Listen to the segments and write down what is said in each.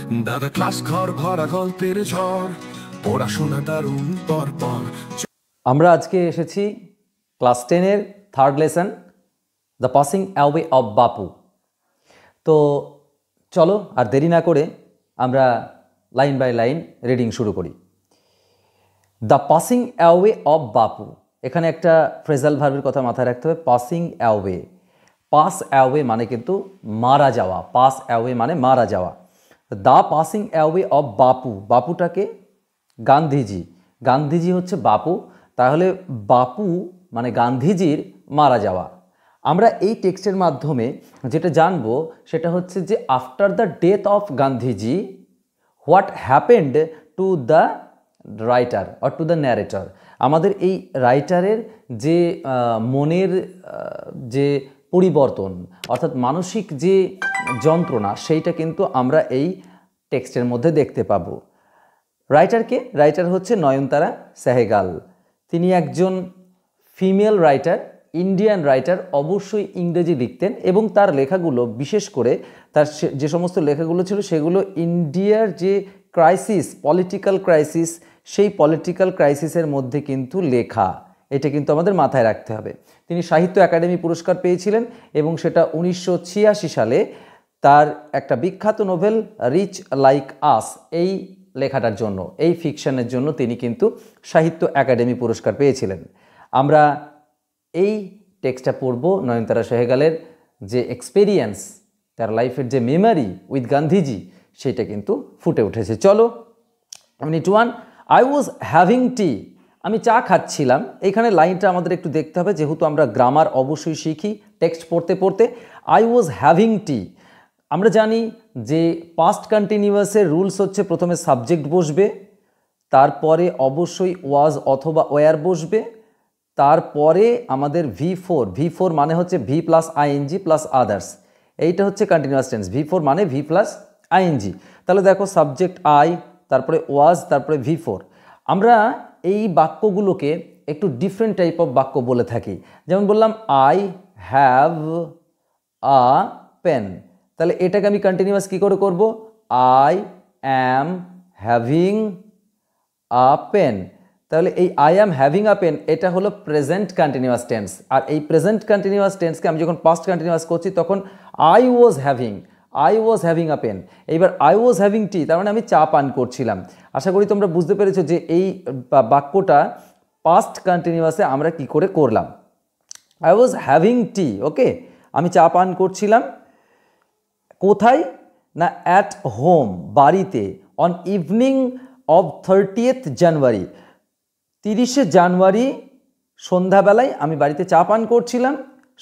দাদা ক্লাস ঘর ভরা গল্পের ঝড়, পড়াশোনা দারুণ পরপর। আমরা আজকে এসেছি ক্লাস 10-এর third lesson, the passing away of Bapu. তো চলো আর দেরি না করে আমরা লাইন বাই লাইন রিডিং শুরু করি। দ্য পাসিং অ্যাওয়ে অফ বাপু, এখানে একটা ফ্রেজাল ভার্বের কথা মাথায় রাখতে হবে। পাসিং অ্যাওয়ে, পাস অ্যাওয়ে মানে কিন্তু মারা যাওয়া, পাস অ্যাওয়ে মানে মারা যাওয়া। দ্য পাসিং অ্যাওয়ে অফ বাপু, বাপুটাকে গান্ধীজি, গান্ধীজি হচ্ছে বাপু, তাহলে বাপু মানে গান্ধীজির মারা যাওয়া। আমরা এই টেক্সটের মাধ্যমে যেটা জানবো সেটা হচ্ছে যে after the death of Gandhiji what happened to the writer or to the narrator. আমাদের এই রাইটারের যে মনের যে পরিবর্তন অর্থাৎ মানসিক যে যন্ত্রণা, সেইটা কিন্তু আমরা এই টেক্সটের মধ্যে দেখতে পাবো। রাইটারকে, রাইটার হচ্ছে নয়নতারা সেহগাল। তিনি একজন ফিমেল রাইটার, ইন্ডিয়ান রাইটার, অবশ্যই ইংরেজি লিখতেন এবং তার লেখাগুলো, বিশেষ করে তার যে সমস্ত লেখাগুলো ছিল সেগুলো ইন্ডিয়ার যে ক্রাইসিস, পলিটিক্যাল ক্রাইসিস, সেই পলিটিক্যাল ক্রাইসিসের মধ্যে কিন্তু লেখা, এটা কিন্তু আমাদের মাথায় রাখতে হবে। তিনি সাহিত্য একাডেমি পুরস্কার পেয়েছিলেন এবং সেটা 1986 সালে তার একটা বিখ্যাত নোভেল রিচ লাইক আস, এই লেখাটার জন্য, এই ফিকশনের জন্য তিনি কিন্তু সাহিত্য একাডেমি পুরস্কার পেয়েছিলেন। আমরা এই টেক্সটটা পড়ব, নয়নতারা সেহগালের যে এক্সপেরিয়েন্স, তার লাইফের যে মেমারি উইথ গান্ধীজি, সেটা কিন্তু ফুটে উঠেছে। চলো, minute 1, I was having tea, আমি চা খাচ্ছিলাম। এইখানে লাইনটা আমাদের একটু দেখতে হবে, যেহেতু আমরা গ্রামার অবশ্যই শিখি টেক্সট পড়তে পড়তে। আই ওয়াজ হ্যাভিং টি, আমরা জানি যে পাস্ট কন্টিনিউয়াসের রুলস হচ্ছে প্রথমে সাবজেক্ট বসবে, তারপরে অবশ্যই ওয়াজ অথবা ওয়ার বসবে, তারপরে আমাদের V4 মানে হচ্ছে V plus ING plus others, এইটা হচ্ছে কন্টিনিউয়াস টেন্স। V4 মানে ভি প্লাস আইএনজি। তাহলে দেখো সাবজেক্ট আই, তারপরে ওয়াজ, তারপরে V4। আমরা এই বাক্যগুলোকে একটু ডিফারেন্ট টাইপ অফ বাক্য বলে থাকি। যেমন বললাম আই হ্যাভ আ পেন, তাহলে এটাকে আমি কন্টিনিউয়াস কী করে করব? I am having a pen. তাহলে এই I am having a pen, এটা হলো প্রেজেন্ট কন্টিনিউয়াস টেন্স। আর এই প্রেজেন্ট কন্টিনিউয়াস টেন্সকে আমি যখন পাস্ট কন্টিনিউয়াস করছি তখন I was having a pen. এইবার আই ওয়াজ হ্যাভিং টি, তার মানে আমি চা পান করছিলাম। আশা করি তোমরা বুঝতে পেরেছো যে এই বাক্যটা পাস্ট কন্টিনিউয়াসে আমরা কি করে করলাম। আই ওয়াজ হ্যাভিং টি, ওকে, আমি চা পান করছিলাম। কোথায়? না অ্যাট হোম, বাড়িতে। On evening of 30th January, 30শে জানুয়ারি সন্ধ্যাবেলায় আমি বাড়িতে চা পান করছিলাম।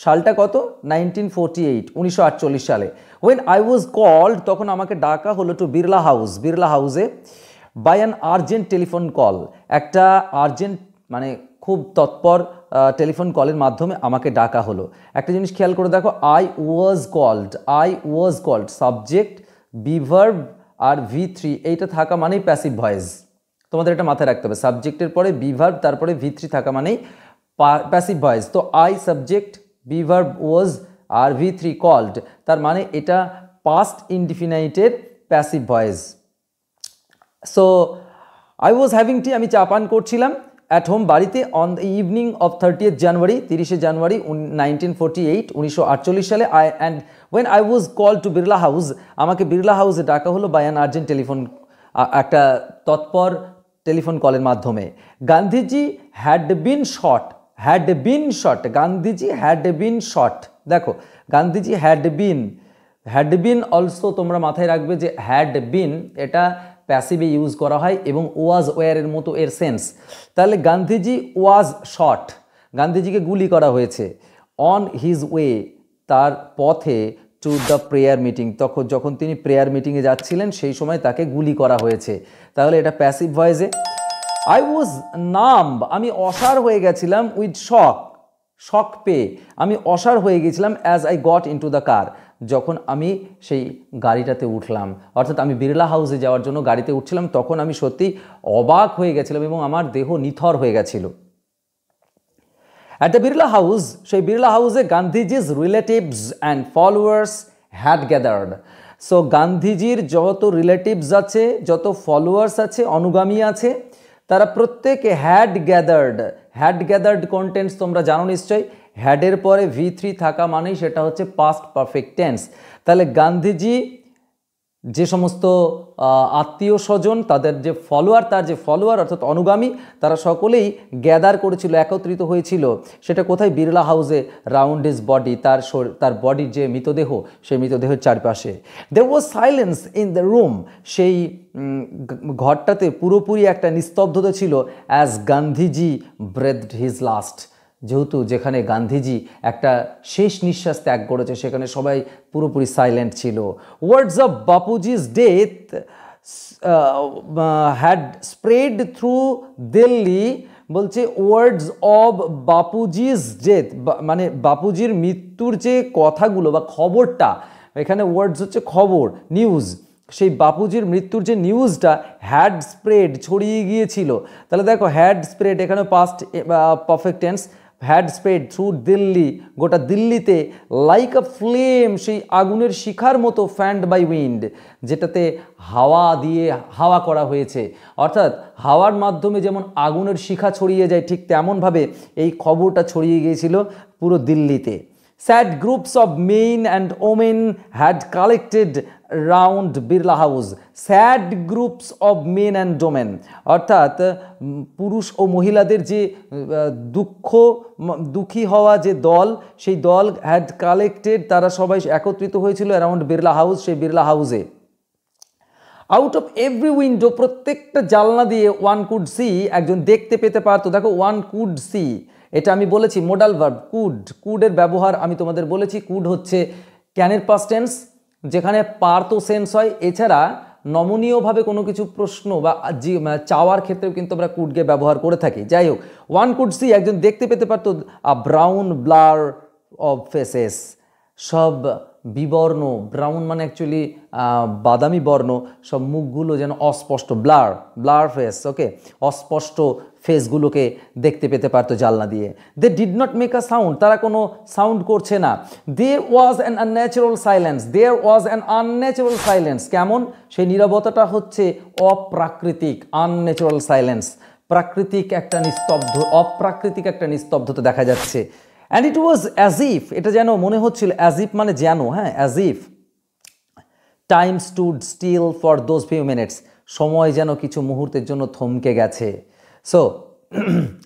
সালটা কত? 1948 সালে। ওয়েন আই ওয়াজ কল্ড, তখন আমাকে ডাকা হলো টু বিড়লা হাউসে by an urgent telephone call, একটা আর্জেন্ট মানে খুব তৎপর টেলিফোন কলের মাধ্যমে আমাকে ডাকা হলো। একটা জিনিস খেয়াল করে দেখো, I was called, subject be verb আর V3 এইটা থাকা মানেই প্যাসিভ ভয়েস। তোমাদের এটা মাথায় রাখতে হবে, সাবজেক্টের পরে বিভার্ব তারপরে V3 থাকা মানেই প্যাসিভ ভয়েস। তো আই সাবজেক্ট, বিভার্ব ওয়াজ আর V3 কল্ড, তার মানে এটা পাস্ট ইনডিফিনাইটের passive voice. So I was having tea, আমি চা পান করছিলাম অ্যাট হোম, বাড়িতে। On the evening of 30th January, 30শে জানুয়ারি 1948 সালে। And when I was call to Birla house, আমাকে বিড়লা হাউসে ডাকা হলো বাই অ্যান আর্জেন্ট টেলিফোন, একটা তৎপর টেলিফোন কলের মাধ্যমে। Gandhiji had been shot, Gandhiji had been shot. দেখো গান্ধীজি হ্যাড বিন অলসো তোমরা মাথায় রাখবে যে হ্যাড বিন এটা প্যাসিভে ইউজ করা হয় এবং ওয়াজ ওয়ারের মতো এর সেন্স। তাহলে গান্ধীজি ওয়াজ শট, গান্ধীজিকে গুলি করা হয়েছে। অন হিজ ওয়ে, তার পথে, টু দ্য প্রেয়ার মিটিং, যখন তিনি প্রেয়ার মিটিংয়ে যাচ্ছিলেন সেই সময় তাকে গুলি করা হয়েছে। তাহলে এটা প্যাসিভ ভয়েসে। আই ওয়াজ নাম্ব, আমি অসাড় হয়ে গেছিলাম। উইথ শক পেয়ে আমি অসাড় হয়ে গেছিলাম। As I got into the car, যখন আমি সেই গাড়িটাতে উঠলাম, অর্থাৎ আমি বিড়লা হাউসে যাওয়ার জন্য গাড়িতে উঠছিলাম, তখন আমি সত্যি অবাক হয়ে গেছিলাম এবং আমার দেহ নিথর হয়ে গেছিল। অ্যাট দ্য বিড়লা হাউস, সেই বিড়লা হাউসে Gandhiji's relatives and followers had gathered, so গান্ধীজির যত রিলেটিভস আছে, যত ফলোয়ার্স আছে, অনুগামী আছে, তারা প্রত্যেকে হ্যাড গ্যাদার্ড কন্টেন্টস তোমরা জানো নিশ্চয়ই। হ্যাডের পরে V3 থাকা মানেই সেটা হচ্ছে পাস্ট পারফেক্ট টেন্স। তাহলে গান্ধীজি যে সমস্ত আত্মীয় স্বজন, তাদের যে ফলোয়ার অর্থাৎ অনুগামী, তারা সকলেই গ্যাদার করেছিল, একত্রিত হয়েছিল। সেটা কোথায়? বিড়লা হাউসে, রাউন্ড হিজ বডি, তার বডির যে মৃতদেহ, সেই মৃতদেহের চারপাশে। দেয়ার ওয়াজ সাইলেন্স ইন দ্য রুম, সেই ঘরটাতে পুরোপুরি একটা নিস্তব্ধতা ছিল। অ্যাজ গান্ধীজি ব্রেথড হিজ লাস্ট, যেহেতু যেখানে গান্ধীজি একটা শেষ নিঃশ্বাস ত্যাগ করেছে, সেখানে সবাই পুরোপুরি সাইলেন্ট ছিল। Words of Bapuji's death had spread through Delhi, বলছে ওয়ার্ডস অফ বাপুজিস ডেথ, মানে বাপুজির মৃত্যুর যে কথাগুলো বা খবরটা, এখানে ওয়ার্ডস হচ্ছে খবর, নিউজ, সেই বাপুজির মৃত্যুর যে নিউজটা হ্যাড স্প্রেড, ছড়িয়ে গিয়েছিল। তাহলে দেখো হ্যাড স্প্রেড, এখানে past perfect tense, had spread through Delhi, গোটা দিল্লিতে, লাইক আ ফ্লেম, সেই আগুনের শিখার মতো, ফ্যান্ড বাই উইন্ড, যেটাতে হাওয়া করা হয়েছে। অর্থাৎ হাওয়ার মাধ্যমে যেমন আগুনের শিখা ছড়িয়ে যায়, ঠিক তেমনভাবে এই খবরটা ছড়িয়ে গিয়েছিল পুরো দিল্লিতে। Sad groups of men and women had collected round Birla House. Sad groups of men and women, অর্থাৎ পুরুষ ও মহিলাদের যে দুঃখী হওয়া যে দল, সেই দল had collected, তারা সবাই একত্রিত হয়েছিল অ্যারাউন্ড বিড়লা হাউস, সেই বিড়লা হাউসে। আউট অফ এভরি উইন্ডো, প্রত্যেকটা জানলা দিয়ে, ওয়ান কুড সি, একজন দেখতে পেতে পারতো। দেখো ওয়ান কুড সি, এটা আমি বলেছি মোডাল ভার্ব কুডের ব্যবহার আমি তোমাদের বলেছি। কুড হচ্ছে ক্যানের পাস্ট টেন্স, যেখানে পারতো সেন্স হয়। এছাড়া নমনীয়ভাবে কোনো কিছু প্রশ্ন বা চাওয়ার ক্ষেত্রেও কিন্তু আমরা কুডকে ব্যবহার করে থাকি। যাই হোক, ওয়ান কুড সি, একজন দেখতে পেতে পারতো আ ব্রাউন ব্লার অফ ফেসেস, সব বিবর্ণ, ব্রাউন মানে অ্যাকচুয়ালি বাদামি বর্ণ, সব মুখগুলো যেন অস্পষ্ট, ব্লার ফেস, ওকে, অস্পষ্ট ফেসগুলোকে দেখতে পেতে পারতো জানলা দিয়ে। They did not make a sound, তারা কোনো সাউন্ড করছে না। There was an unnatural silence, কেমন? সেই নীরবতাটা হচ্ছে অপ্রাকৃতিক, আনন্যাচারাল সাইলেন্স, অপ্রাকৃতিক একটা নিস্তব্ধতা দেখা যাচ্ছে। And it was as if, এটা যেন মনে হচ্ছিল, অ্যাজ ইফ মানে যেন, হ্যাঁ, as if time stood still for those few minutes, সময় যেন কিছু মুহূর্তের জন্য থমকে গেছে। সো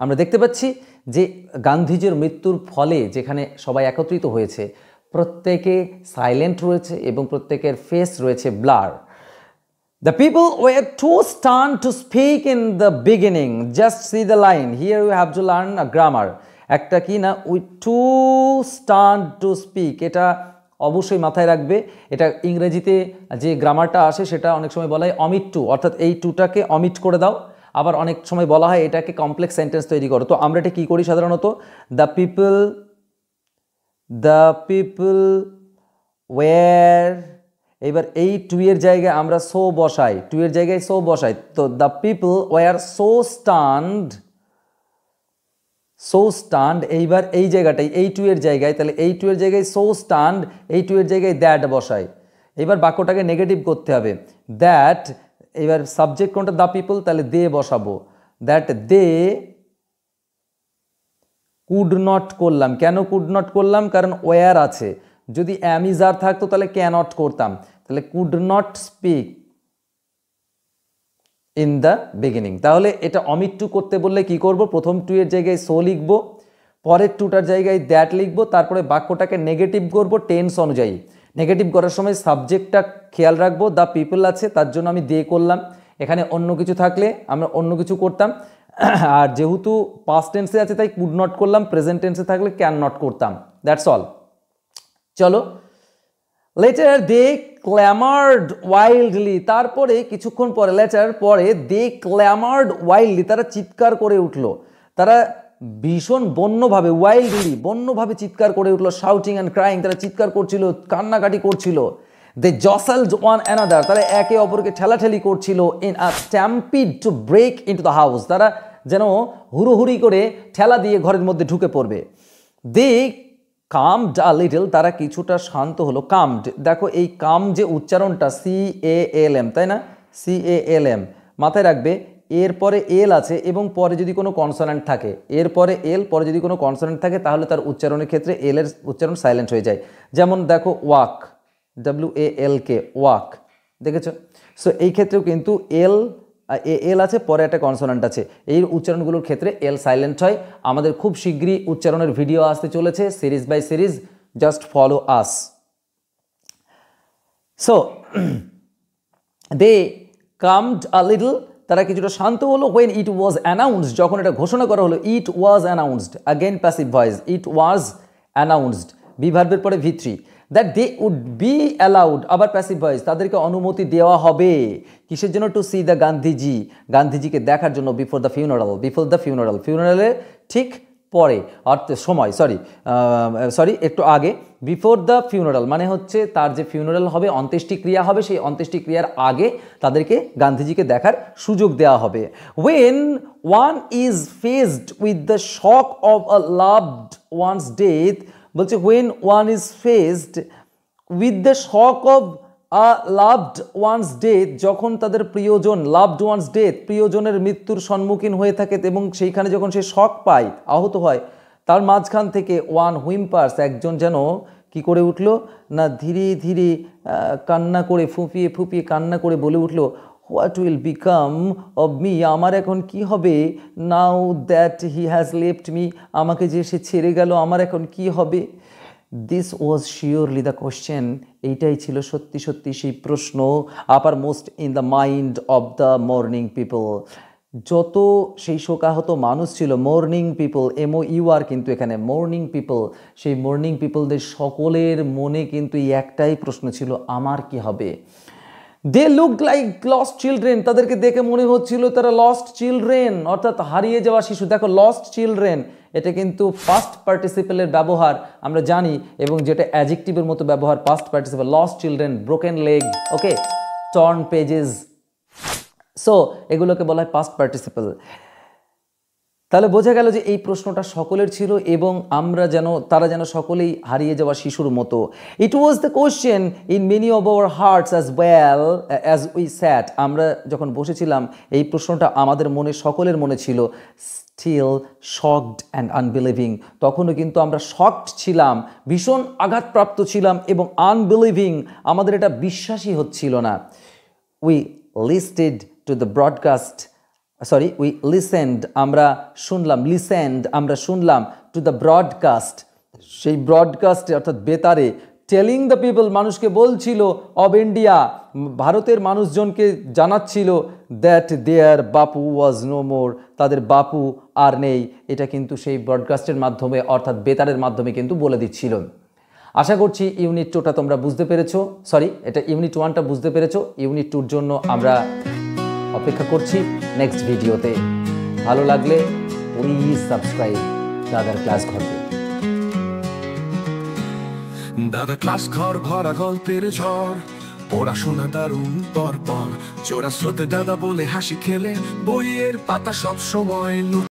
আমরা দেখতে পাচ্ছি যে গান্ধীজির মৃত্যুর ফলে যেখানে সবাই একত্রিত হয়েছে, প্রত্যেকে সাইলেন্ট রয়েছে এবং প্রত্যেকের ফেস রয়েছে blur. The people were too stunned to speak in the beginning. Just see the line. Here you have to learn a grammar. একটা কি না, we to stand to speak, এটা অবশ্যই মাথায় রাখবে। এটা ইংরেজিতে যে গ্রামারটা আসে সেটা অনেক সময় বলা হয় অমিট টু, অর্থাৎ এই টুটাকে অমিট করে দাও। আবার অনেক সময় বলা হয় এটাকে কমপ্লেক্স সেন্টেন্স তৈরি করো। তো আমরা এটা কী করি সাধারণত? দ্য পিপল ওয়্যার, এবার এই টু এর জায়গায় আমরা সো বসাই, তো the people were so stand, এইবার এই জায়গাটাই এই টু এর জায়গায়, তাহলে এই টু এর জায়গায় সো স্টান্ড, এই টু এর জায়গায় দ্যাট বসাই। এবার বাক্যটাকে নেগেটিভ করতে হবে, দ্যাট, এবার সাবজেক্ট কোনটা? দ্য পিপল, তাহলে দে বসাবো, দ্যাট দে কুড নট করলাম। কেন কুড নট করলাম? কারণ ওয়্যার আছে, যদি অ্যামিজার থাকতো তাহলে ক্যানট করতাম, তাহলে could not speak in the beginning. তাহলে এটা অমিট টু করতে বললে কি করব? প্রথম টু এর জায়গায় সো লিখবো, পরের টুটার জায়গায় দ্যাট লিখবো, তারপরে বাক্যটাকে নেগেটিভ করব টেন্স অনুযায়ী। নেগেটিভ করার সময় সাবজেক্টটা খেয়াল রাখবো, দ্য পিপল আছে তার জন্য আমি দে করলাম, এখানে অন্য কিছু থাকলে আমরা অন্য কিছু করতাম, আর যেহেতু পাস্ট টেন্সে আছে তাই কুড নট করলাম, প্রেজেন্ট টেন্সে থাকলে ক্যান নট করতাম, দ্যাটস অল। চলো, লেটার দে ক্ল্যামার্ড ওয়াইল্ডলি, তারপরে কিছুক্ষণ পরে, লেটার পরে দে ক্ল্যামার্ড ওয়াইল্ডলি, তারা চিৎকার করে উঠলো, তারা ভীষণ বন্যভাবে, ওয়াইল্ডলি বন্যভাবে চিৎকার করে উঠলো, শাউটিং অ্যান্ড ক্রাইং, তারা চিৎকার করছিল, কান্নাকাটি করছিল। দে জসেলড ওয়ান অ্যানাদার, তারা একে অপরকে ঠেলাঠেলি করছিল। In a stampede to break into the house, তারা যেন হুড়োহুড়ি করে ঠেলা দিয়ে ঘরের মধ্যে ঢুকে পড়বে। দে কামড আ লিটল, তারা কিছুটা শান্ত হলো। কামড, দেখো এই কাম যে উচ্চারণটা CALM, তাই না? CALM মাথায় রাখবে, এরপরে এল আছে এবং পরে যদি কোনো কনসোনেন্ট থাকে, এরপরে এল পরে যদি কোনো কনসোনেন্ট থাকে তাহলে তার উচ্চারণের ক্ষেত্রে এল এর উচ্চারণ সাইলেন্ট হয়ে যায়। যেমন দেখো ওয়াক, WALK, ওয়াক, দেখেছো? সো এই ক্ষেত্রেও কিন্তু এল আছে, পরে একটা কনসোনেন্ট আছে, এই উচ্চারণগুলোর ক্ষেত্রে এল সাইলেন্ট হয়। আমাদের খুব শীঘ্রই উচ্চারণের ভিডিও আসতে চলেছে, series by series, just follow us. So they calmed a little, তারা কিছুটা শান্ত হলো। হোয়েন ইট ওয়াজ অ্যানাউন্সড, যখন এটা ঘোষণা করা হলো। It was announced, again passive voice, it was announced, be ভার্বের পরে V3, that they would be allowed, আবার প্যাসিভ ভয়েস, তাদেরকে অনুমতি দেওয়া হবে কিসের জন্য? টু সি দ্য গান্ধীজি, গান্ধীজিকে দেখার জন্য। Before the funeral, before the funeral, ফিউনারালের ঠিক পরে, অর্থাৎ সময়, সরি একটু আগে। বিফোর দ্য ফিউনারাল মানে হচ্ছে তার যে ফিউনারাল হবে, অন্ত্যেষ্টিক্রিয়া হবে, সেই অন্ত্যেষ্টিক্রিয়ার আগে তাদেরকে গান্ধীজিকে দেখার সুযোগ দেওয়া হবে। When one is faced with the shock of a loved one's death, বলছে when one is faced with the shock of a loved one's death, যখন তাদের প্রিয়জন, লাভড ওয়ান্স ডেথ, প্রিয়জনের মৃত্যুর সম্মুখীন হয়ে থাকে এবং সেইখানে যখন সে শক পায়, আহত হয়, তার মাঝখান থেকে ওয়ান হুইম্পার্স, একজন যেন কি করে উঠলো না, ধীরে ধীরে কান্না করে, ফুঁপিয়ে ফুঁপিয়ে কান্না করে বলে উঠলো, what will become of me, আমার এখন কি হবে? Now that he has left me, আমাকে যে সে ছেড়ে গেল, আমার এখন কি হবে? This was surely the question, এইটাই ছিল সত্যি সত্যি সেই প্রশ্ন, uppermost in the mind of the mourning people. যত সেই শোকাহত মানুষ ছিল, মর্নিং পিপল, MOUR কিন্তু এখানে, মর্নিং পিপল, সেই মর্নিং পিপলদের সকলের মনে কিন্তু এই একটাই প্রশ্ন ছিল, আমার কি হবে? They looked like lost children, তাদেরকে দেখে মনে হচ্ছিল তারা লস্ট চিলড্রেন, অর্থাৎ হারিয়ে যাওয়া শিশু। দেখো লস্ট চিলড্রেন, এটা কিন্তু পাস্ট পার্টিসিপেলের ব্যবহার আমরা জানি, এবং যেটা অ্যাডজেক্টিভের মতো ব্যবহার, past participle, lost children, broken leg, okay, torn pages, so এগুলোকে বলা হয় পাস্ট পার্টিসিপেল। তাহলে বোঝা গেল যে এই প্রশ্নটা সকলের ছিল এবং তারা যেন সকলেই হারিয়ে যাওয়া শিশুর মতো। It was the question in many of our hearts as well as we sat, আমরা যখন বসেছিলাম এই প্রশ্নটা আমাদের মনে, সকলের মনে ছিল। স্টিল শকড অ্যান্ড আনবিলিভিং, তখনও কিন্তু আমরা শকড ছিলাম, ভীষণ আঘাতপ্রাপ্ত ছিলাম, এবং আনবিলিভিং, আমাদের এটা বিশ্বাসই হচ্ছিল না। We listed to the broadcast, we listened, আমরা শুনলাম, আমরা শুনলাম, টু দ্য ব্রডকাস্ট, সেই ব্রডকাস্টে অর্থাৎ বেতারে, টেলিং দ্য পিপল, মানুষকে বলছিল, অব ইন্ডিয়া, ভারতের মানুষজনকে জানাচ্ছিল, that there Bapu was no more, তাদের বাপু আর নেই, এটা কিন্তু সেই ব্রডকাস্টের মাধ্যমে অর্থাৎ বেতারের মাধ্যমে কিন্তু বলে দিচ্ছিল। আশা করছি ইউনিট 2টা তোমরা বুঝতে পেরেছো, এটা ইউনিট 1টা বুঝতে পেরেছো। ইউনিট 2র জন্য আমরা অপেক্ষা করছি নেক্সট ভিডিওতে। ভালো লাগলে প্লিজ সাবস্ক্রাইব দাদার ক্লাস ঘরকে। দাদা ক্লাস ঘর ভরা গল্পের ঝড়, পড়াশোনা দারুণ পরপর, চোরা স্রোতে দাদা বলে হাসি খেলে, বইয়ের পাতা সব সময়